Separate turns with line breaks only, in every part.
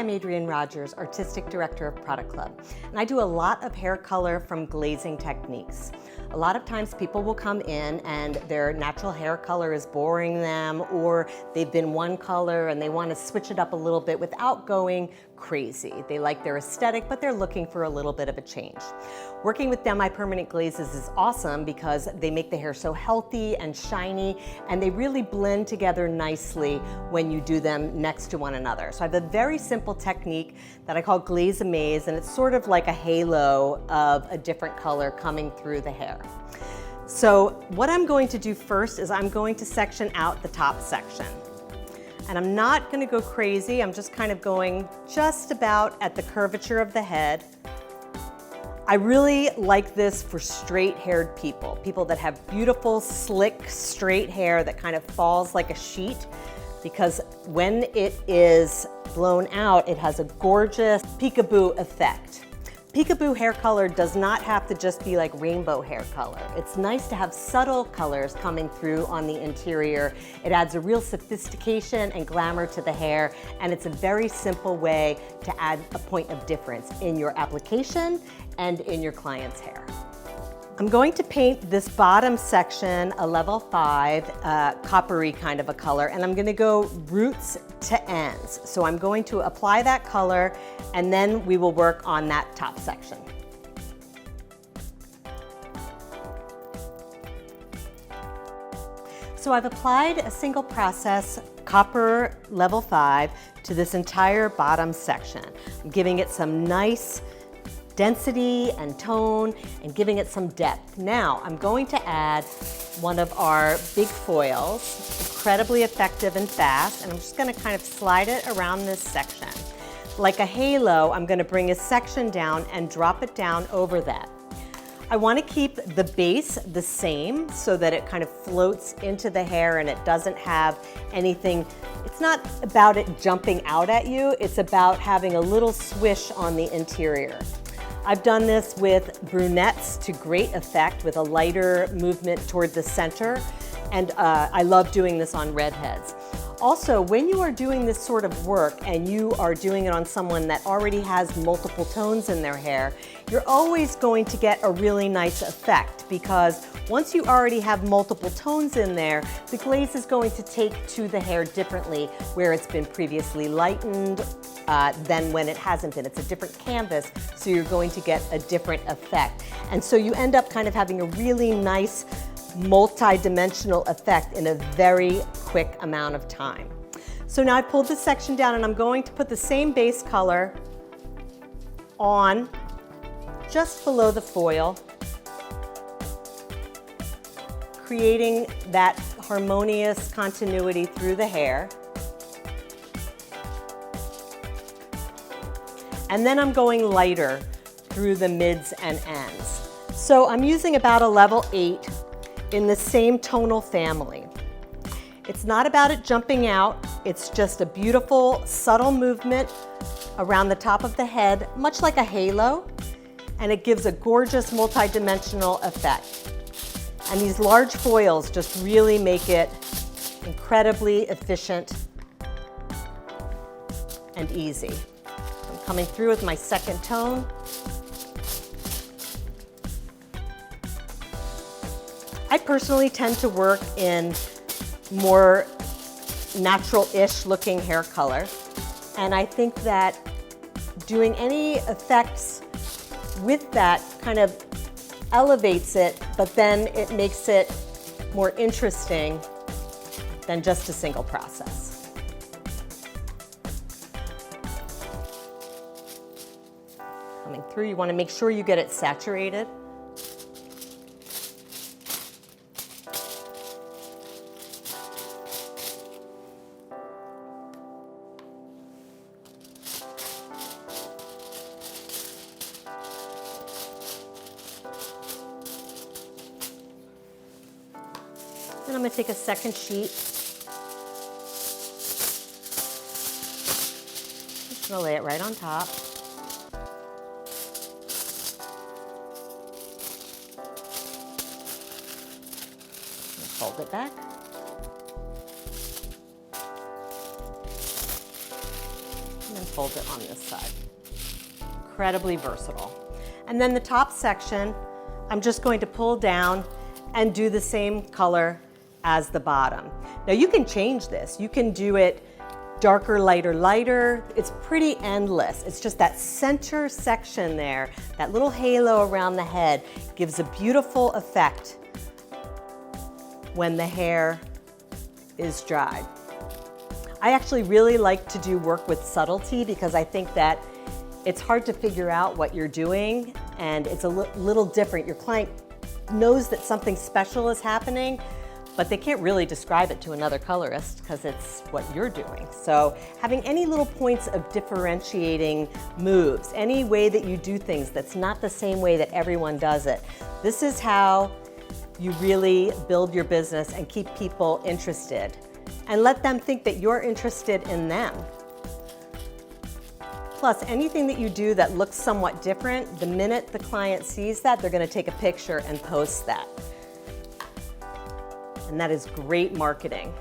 I'm Adrienne Rogers, Artistic Director of Product Club, and I do a lot of hair color from glazing techniques. A lot of times people will come in and their natural hair color is boring them, or they've been one color and they want to switch it up a little bit without going crazy. They like their aesthetic, but they're looking for a little bit of a change. Working with Permanent Glazes is awesome because they make the hair so healthy and shiny, and they really blend together nicely when you do them next to one another. So I have a very simple technique that I call Glaze Amaze, and it's sort of like a halo of a different color coming through the hair. So what I'm going to do first is I'm going to section out the top section. And I'm not going to go crazy, I'm just kind of going just about at the curvature of the head. I really like this for straight-haired people, people that have beautiful, slick, straight hair that kind of falls like a sheet, because when it is blown out, it has a gorgeous peekaboo effect. Peekaboo hair color does not have to just be like rainbow hair color. It's nice to have subtle colors coming through on the interior. It adds a real sophistication and glamour to the hair, and it's a very simple way to add a point of difference in your application and in your client's hair. I'm going to paint this bottom section a level 5, coppery kind of a color, and I'm going to go roots to ends. So I'm going to apply that color, and then we will work on that top section. So I've applied a single process copper level 5 to this entire bottom section. I'm giving it some nice density and tone and giving it some depth. Now I'm going to add one of our big foils, incredibly effective and fast, and I'm just going to kind of slide it around this section. Like a halo, I'm going to bring a section down and drop it down over that. I want to keep the base the same so that it kind of floats into the hair and it doesn't have anything. It's not about it jumping out at you, it's about having a little swish on the interior. I've done this with brunettes to great effect with a lighter movement toward the center, and I love doing this on redheads. Also, when you are doing this sort of work and you are doing it on someone that already has multiple tones in their hair, you're always going to get a really nice effect, because once you already have multiple tones in there, the glaze is going to take to the hair differently where it's been previously lightened than when it hasn't been. It's a different canvas, so you're going to get a different effect. And so you end up kind of having a really nice multi-dimensional effect in a very quick amount of time. So now I pulled this section down and I'm going to put the same base color on just below the foil, creating that harmonious continuity through the hair. And then I'm going lighter through the mids and ends. So I'm using about a level 8 in the same tonal family. It's not about it jumping out, it's just a beautiful, subtle movement around the top of the head, much like a halo, and it gives a gorgeous multi-dimensional effect. And these large foils just really make it incredibly efficient and easy. I'm coming through with my second tone. I personally tend to work in more natural-ish looking hair color, and I think that doing any effects with that kind of elevates it, but then it makes it more interesting than just a single process. Coming through, you want to make sure you get it saturated. Then I'm going to take a second sheet. Just going to lay it right on top. Fold it back. And then fold it on this side. Incredibly versatile. And then the top section, I'm just going to pull down and do the same color as the bottom. Now you can change this. You can do it darker, lighter, lighter. It's pretty endless. It's just that center section there, that little halo around the head gives a beautiful effect when the hair is dried. I actually really like to do work with subtlety because I think that it's hard to figure out what you're doing and it's a little different. Your client knows that something special is happening, but they can't really describe it to another colorist because it's what you're doing. So having any little points of differentiating moves, any way that you do things that's not the same way that everyone does it, this is how you really build your business and keep people interested and let them think that you're interested in them. Plus, anything that you do that looks somewhat different, the minute the client sees that, they're going to take a picture and post that. And that is great marketing.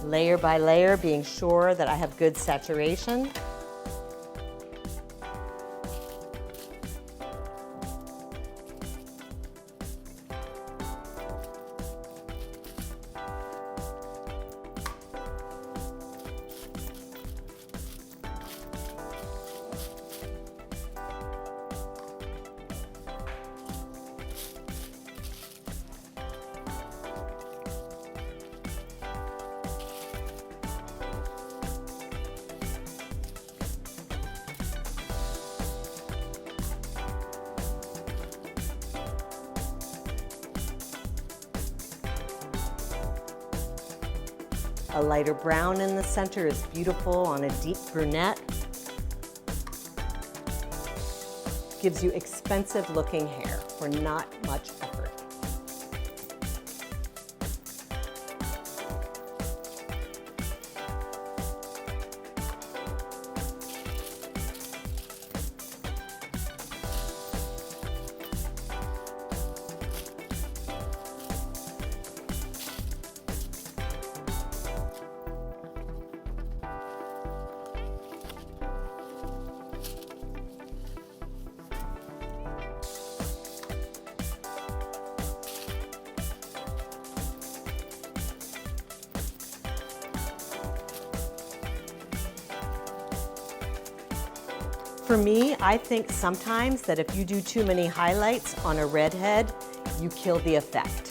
Layer by layer, being sure that I have good saturation. A lighter brown in the center is beautiful on a deep brunette. Gives you expensive looking hair for not much effort. For me, I think sometimes that if you do too many highlights on a redhead, you kill the effect.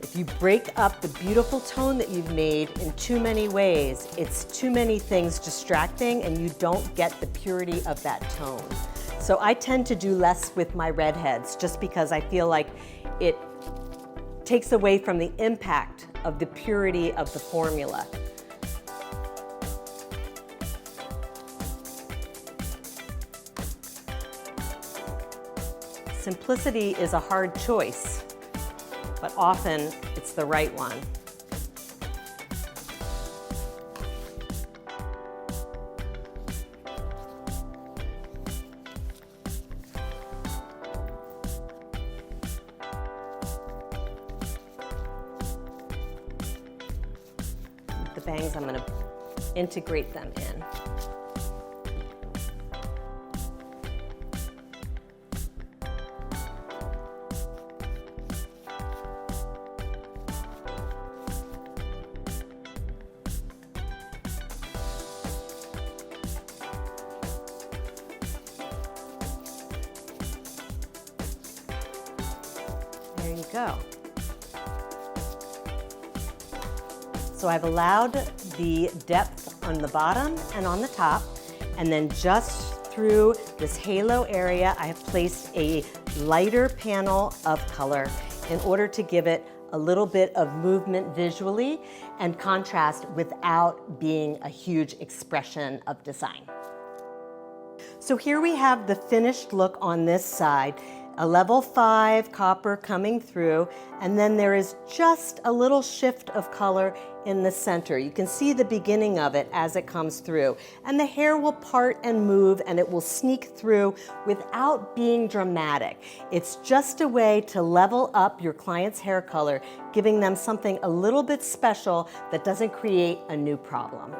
If you break up the beautiful tone that you've made in too many ways, it's too many things distracting and you don't get the purity of that tone. So I tend to do less with my redheads just because I feel like it takes away from the impact of the purity of the formula. Simplicity is a hard choice, but often it's the right one. The bangs, I'm going to integrate them in. There you go. So I've allowed the depth on the bottom and on the top, and then just through this halo area, I have placed a lighter panel of color in order to give it a little bit of movement visually and contrast without being a huge expression of design. So here we have the finished look on this side. a level 5 copper coming through, and then there is just a little shift of color in the center. You can see the beginning of it as it comes through. And the hair will part and move, and it will sneak through without being dramatic. It's just a way to level up your client's hair color, giving them something a little bit special that doesn't create a new problem.